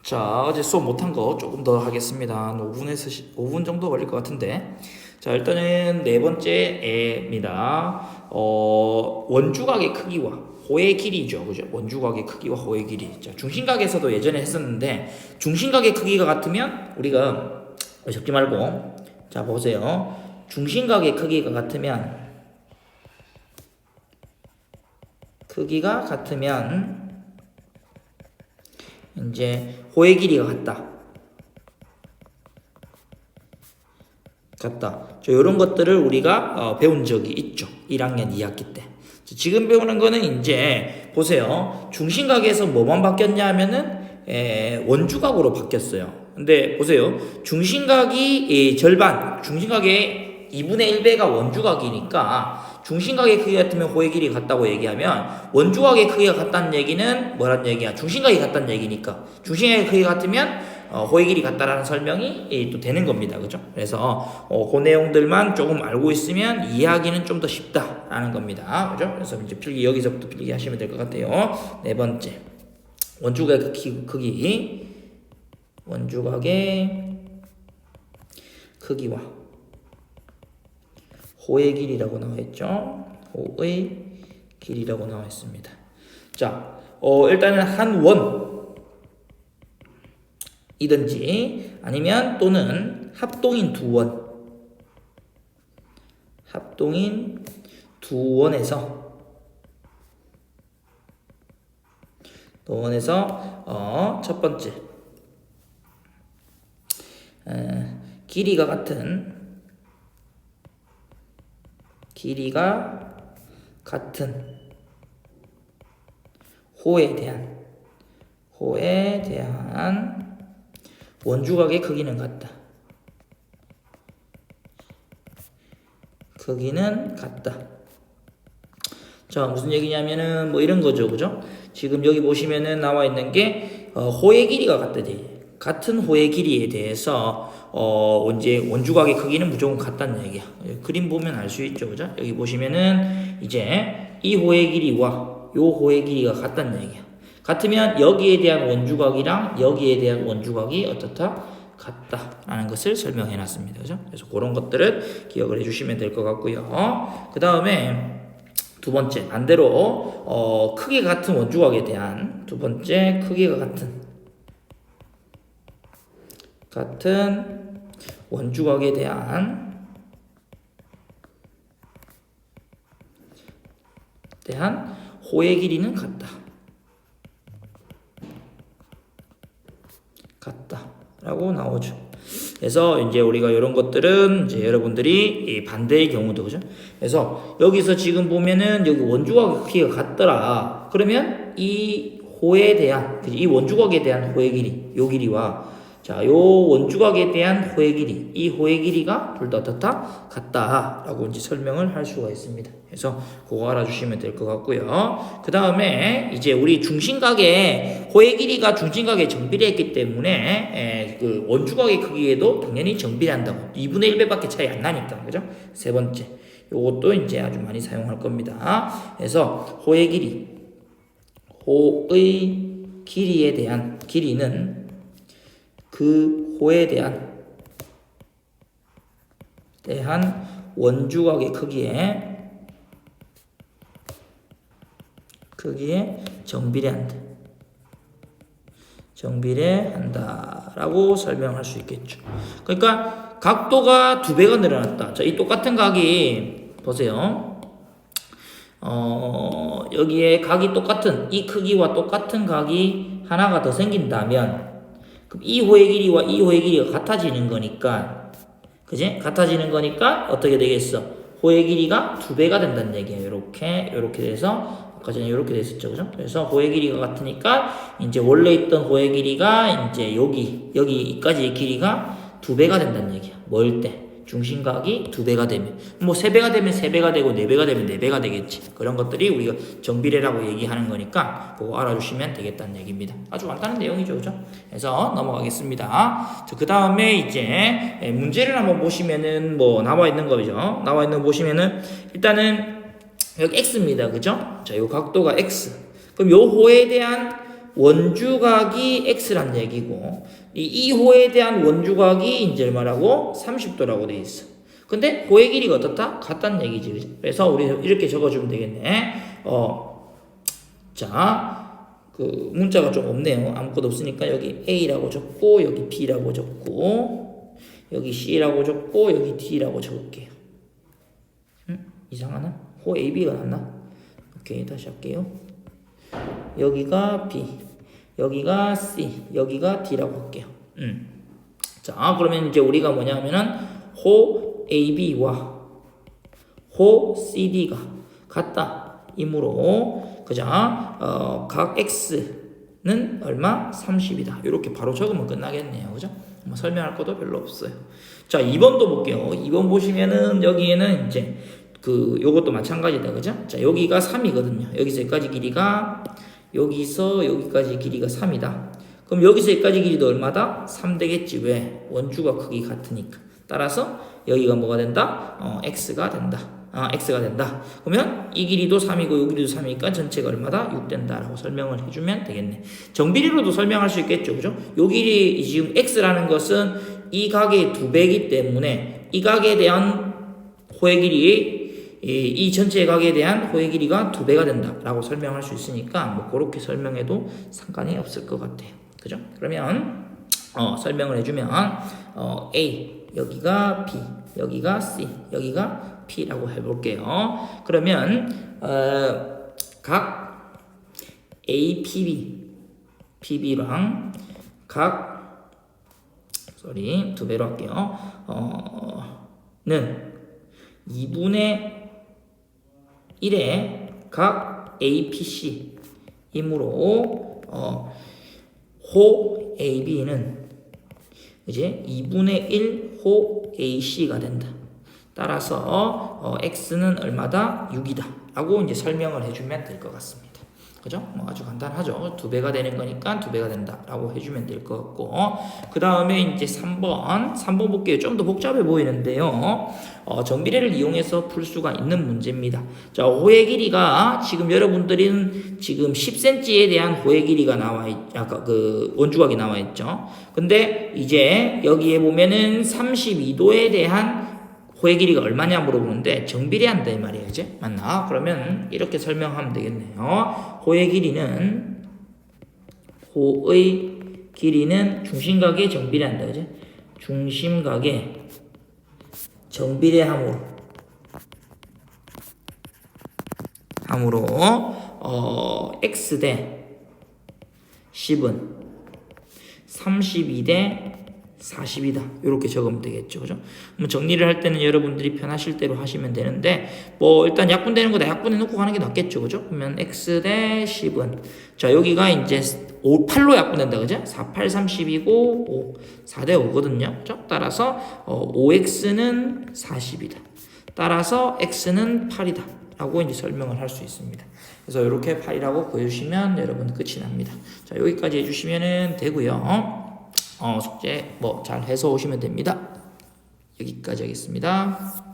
자, 어제 수업 못한 거 조금 더 하겠습니다. 한 5분 정도 걸릴 것 같은데. 자, 일단은 네 번째 애입니다. 원주각의 크기와 호의 길이죠. 그죠? 원주각의 크기와 호의 길이. 자, 중심각에서도 예전에 했었는데, 중심각의 크기가 같으면, 우리가, 적지 말고, 자, 보세요. 중심각의 크기가 같으면, 이제 호의 길이가 같다. 이런 것들을 우리가 배운 적이 있죠. 1학년 2학기 때. 지금 배우는 거는 이제 보세요. 중심각에서 뭐만 바뀌었냐 하면은 원주각으로 바뀌었어요. 근데 보세요. 중심각이 절반, 중심각의 2분의 1배가 원주각이니까 중심각의 크기 같으면 호의 길이 같다고 얘기하면 원주각의 크기가 같다는 얘기는 뭐란 얘기야? 중심각이 같다는 얘기니까 중심각의 크기가 같으면 호의 길이 같다라는 설명이 또 되는 겁니다. 그죠? 그래서 그 내용들만 조금 알고 있으면 이해하기는 좀 더 쉽다라는 겁니다. 그죠? 그래서 이제 필기 여기서부터 필기하시면 될 것 같아요. 네 번째. 원주각의 크기. 원주각의 크기와 호의 길이라고 나와 있죠. 호의 길이라고 나와 있습니다. 자, 일단은 한 원이든지 아니면 또는 합동인 두 원에서 첫 번째 길이가 같은 호에 대한 원주각의 크기는 같다. 자, 무슨 얘기냐면은 뭐 이런 거죠. 그죠? 지금 여기 보시면은 나와 있는 게 호의 길이가 같다지. 같은 호의 길이에 대해서 이제 원주각의 크기는 무조건 같다는 얘기야. 그림 보면 알 수 있죠. 그죠? 여기 보시면은 이제 이 호의 길이와 요 호의 길이가 같다는 얘기야. 같으면 여기에 대한 원주각이랑 여기에 대한 원주각이 어떻다? 같다라는 것을 설명해 놨습니다. 그죠? 그래서 그런 것들을 기억을 해 주시면 될 것 같고요. 그 다음에 두 번째, 반대로 크기가 같은 원주각에 대한 두 번째 크기가 같은 원주각에 대한 호의 길이는 같다라고 나오죠. 그래서 이제 우리가 이런 것들은 이제 여러분들이 반대의 경우도 그죠? 그래서 여기서 지금 보면은 여기 원주각의 크기가 같더라. 그러면 이 호에 대한 이 원주각에 대한 호의 길이, 요 길이와 자, 요 원주각에 대한 호의 길이, 이 호의 길이가 둘 다 어떻다? 같다라고 이제 설명을 할 수가 있습니다. 그래서 그거 알아주시면 될 것 같고요. 그 다음에 이제 우리 중심각의 호의 길이가 중심각에 정비례했기 때문에 그 원주각의 크기에도 당연히 정비례한다고. 2분의 1배밖에 차이 안 나니까, 그죠? 세 번째, 요것도 이제 아주 많이 사용할 겁니다. 그래서 호의 길이에 대한 길이는 그 호에 대한 원주각의 크기에 정비례한다라고 설명할 수 있겠죠. 그러니까 각도가 2배가 늘어났다. 자, 이 똑같은 각이 보세요. 여기에 각이 똑같은 이 크기와 똑같은 각이 하나가 더 생긴다면 그럼 이 호의 길이와 이 호의 길이가 같아지는 거니까, 그지? 같아지는 거니까 어떻게 되겠어? 호의 길이가 2배가 된다는 얘기예요. 요렇게 돼서 아까 전에 요렇게 됐었죠, 그죠? 그래서 호의 길이가 같으니까 이제 원래 있던 호의 길이가 이제 여기까지의 길이가 2배가 된다는 얘기야. 뭘 때? 중심각이 2배가 되면, 뭐 3배가 되면 3배가 되고 4배가 되면 4배가 되겠지. 그런 것들이 우리가 정비례라고 얘기하는 거니까 그거 알아주시면 되겠다는 얘기입니다. 아주 간단한 내용이죠, 그죠? 그래서 넘어가겠습니다. 그 다음에 이제 문제를 한번 보시면은 뭐 나와 있는 거죠. 나와 있는 거 보시면은 일단은 여기 x입니다, 그죠? 자, 요 각도가 x. 그럼 요 호에 대한 원주각이 x란 얘기고 이 호에 대한 원주각이 이제 얼마라고? 30도라고 돼 있어. 근데 호의 길이가 어떻다? 같다는 얘기지. 그치? 그래서 우리 이렇게 적어주면 되겠네. 자, 그 문자가 좀 없네요. 아무것도 없으니까 여기 A라고 적고 여기 B라고 적고 여기 C라고 적고 여기 D라고 적을게요. 이상하나? 호 AB가 났나? 오케이, 다시 할게요. 여기가 B, 여기가 C, 여기가 D라고 할게요. 자, 그러면 이제 우리가 뭐냐면은 호 AB와 호 CD가 같다. 이므로 그죠? 각 X는 얼마? 30이다. 이렇게 바로 적으면 끝나겠네요. 그죠? 뭐 설명할 것도 별로 없어요. 자, 2번도 볼게요. 2번 보시면은 여기에는 이제 요것도 마찬가지다. 그죠? 자, 여기가 3이거든요. 여기서 여기까지 길이가 여기서 여기까지 길이가 3이다. 그럼 여기서 여기까지 길이도 얼마다? 3 되겠지. 왜? 원주가 크기 같으니까. 따라서 여기가 뭐가 된다? x가 된다. x가 된다. 그러면 이 길이도 3이고 이 길이도 3이니까 전체가 얼마다? 6 된다라고 설명을 해주면 되겠네. 정비례로도 설명할 수 있겠죠. 그죠? 요 길이 지금 x라는 것은 이 각의 2배이기 때문에 이 각에 대한 호의 길이 이 전체 각에 대한 호의 길이가 2배가 된다라고 설명할 수 있으니까 뭐 그렇게 설명해도 상관이 없을 것 같아요. 그죠? 그러면 설명을 해주면 A 여기가 B 여기가 C 여기가 P라고 해볼게요. 그러면 각 PB랑 각 2배로 할게요. 는 2분의 1의 각 APC 이므로 호 AB는 이제 2분의 1 호 AC가 된다. 따라서 X는 얼마다? 6이다. 라고 이제 설명을 해주면 될 것 같습니다. 그죠? 뭐 아주 간단하죠. 2배가 되는 거니까 2배가 된다. 라고 해주면 될 것 같고. 그 다음에 이제 3번 볼게요. 좀 더 복잡해 보이는데요. 정비례를 이용해서 풀 수가 있는 문제입니다. 자, 호의 길이가 지금 여러분들은 지금 10cm에 대한 호의 길이가 아까 그 원주각이 나와 있죠. 근데 이제 여기에 보면은 32도에 대한 호의 길이가 얼마냐 물어보는데 정비례한다 이 말이에요. 이제 맞나? 그러면 이렇게 설명하면 되겠네요. 호의 길이는 중심각에 정비례한다. 그죠? 중심각에 정비례함으로 x 대 10은 32 대 40이다. 이렇게 적으면 되겠죠. 그죠? 뭐 정리를 할 때는 여러분들이 편하실 대로 하시면 되는데, 뭐 일단 약분되는 거 다 약분해 놓고 가는 게 낫겠죠. 그죠? 그러면 x 대 10은 자, 여기가 이제 8로 약분된다. 그죠? 4, 8, 30이고 5, 4대 5거든요. 그죠? 따라서 5x는 40이다. 따라서 x는 8이다. 라고 이제 설명을 할 수 있습니다. 그래서 이렇게 8이라고 보여주시면 여러분 끝이 납니다. 자, 여기까지 해주시면 되고요. 숙제 뭐 잘 해서 오시면 됩니다. 여기까지 하겠습니다.